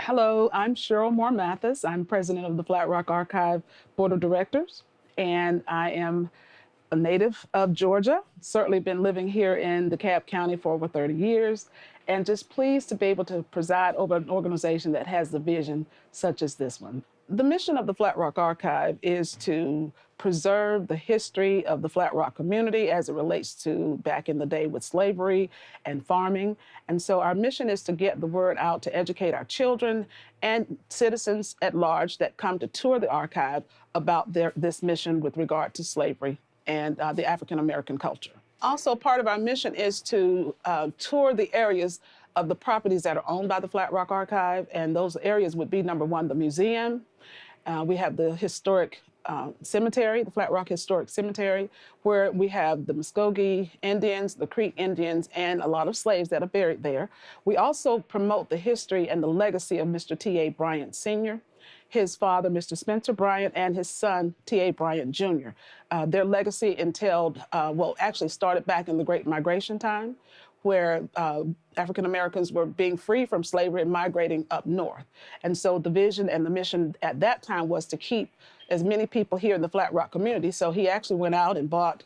Hello, I'm Cheryl Moore-Mathis. I'm president of the Flat Rock Archive Board of Directors, and I am a native of Georgia. Certainly been living here in DeKalb County for over 30 years, and just pleased to be able to preside over an organization that has the vision such as this one. The mission of the Flat Rock Archive is to preserve the history of the Flat Rock community as it relates to back in the day with slavery and farming. And so our mission is to get the word out to educate our children and citizens at large that come to tour the archive about this mission with regard to slavery and the African American culture. Also, part of our mission is to tour the areas of the properties that are owned by the Flat Rock Archive, and those areas would be, number one, the museum. We have the historic cemetery, the Flat Rock Historic Cemetery, where we have the Muskogee Indians, the Creek Indians, and a lot of slaves that are buried there. We also promote the history and the legacy of Mr. T.A. Bryant Sr., his father, Mr. Spencer Bryant, and his son, T.A. Bryant Jr. Their legacy entailed, actually started back in the Great Migration time, where African Americans were being free from slavery and migrating up north. And so the vision and the mission at that time was to keep as many people here in the Flat Rock community. So he actually went out and bought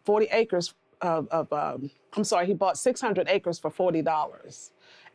40 acres he bought 600 acres for $40.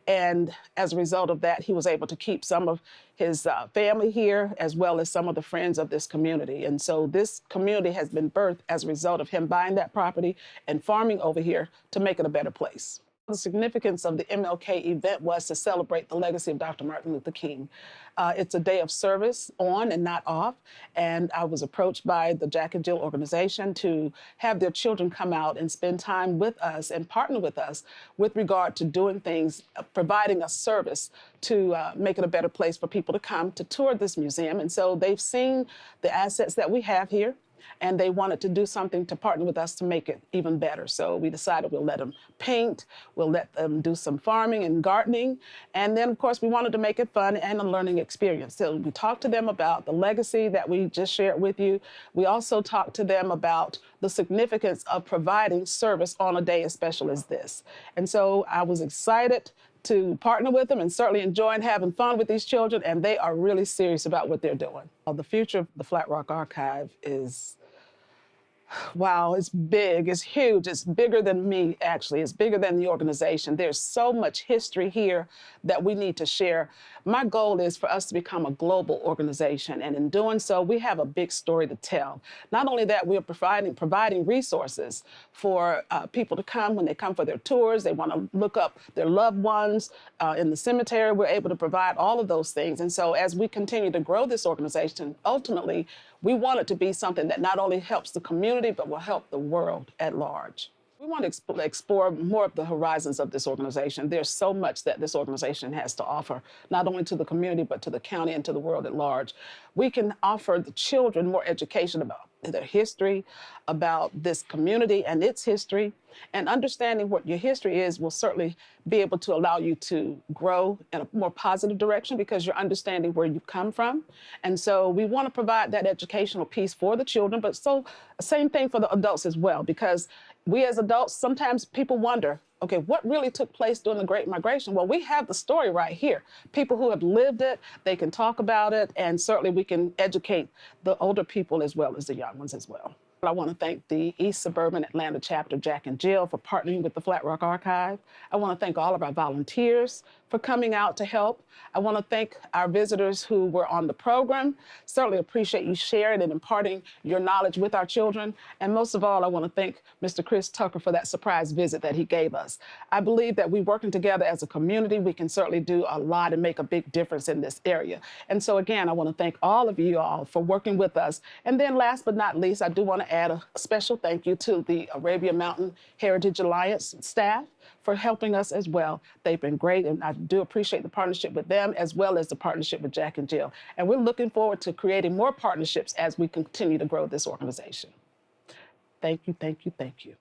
And as a result of that, he was able to keep some of his family here, as well as some of the friends of this community. And so this community has been birthed as a result of him buying that property and farming over here to make it a better place. The significance of the MLK event was to celebrate the legacy of Dr. Martin Luther King. It's a day of service on and not off, and I was approached by the Jack and Jill organization to have their children come out and spend time with us and partner with us with regard to doing things, providing a service to make it a better place for people to come to tour this museum. And so they've seen the assets that we have here, and they wanted to do something to partner with us to make it even better. So we decided we'll let them paint, we'll let them do some farming and gardening, and then of course we wanted to make it fun and a learning experience. So we talked to them about the legacy that we just shared with you. We also talked to them about the significance of providing service on a day as special as this. And so I was excited to partner with them and certainly enjoying having fun with these children, and they are really serious about what they're doing. The future of the Flat Rock Archive is, wow, it's big, it's huge, it's bigger than me, actually. It's bigger than the organization. There's so much history here that we need to share. My goal is for us to become a global organization, and in doing so, we have a big story to tell. Not only that, we're providing resources for people to come when they come for their tours. They want to look up their loved ones in the cemetery. We're able to provide all of those things. And so as we continue to grow this organization, ultimately, we want it to be something that not only helps the community, but will help the world at large. We want to explore more of the horizons of this organization. There's so much that this organization has to offer, not only to the community, but to the county and to the world at large. We can offer the children more education about their history, about this community and its history, and understanding what your history is will certainly be able to allow you to grow in a more positive direction because you're understanding where you've come from. And so we want to provide that educational piece for the children, but so same thing for the adults as well, because we as adults, sometimes people wonder, okay, what really took place during the Great Migration? Well, we have the story right here. People who have lived it, they can talk about it, and certainly we can educate the older people as well as the young ones as well. I want to thank the East Suburban Atlanta chapter of Jack and Jill for partnering with the Flat Rock Archive. I want to thank all of our volunteers for coming out to help. I want to thank our visitors who were on the program. Certainly appreciate you sharing and imparting your knowledge with our children. And most of all, I want to thank Mr. Chris Tucker for that surprise visit that he gave us. I believe that we working together as a community, we can certainly do a lot and make a big difference in this area. And so again, I want to thank all of you all for working with us. And then last but not least, I do want to add a special thank you to the Arabia Mountain Heritage Alliance staff for helping us as well. They've been great, and I do appreciate the partnership with them as well as the partnership with Jack and Jill. And we're looking forward to creating more partnerships as we continue to grow this organization. Thank you, thank you, thank you.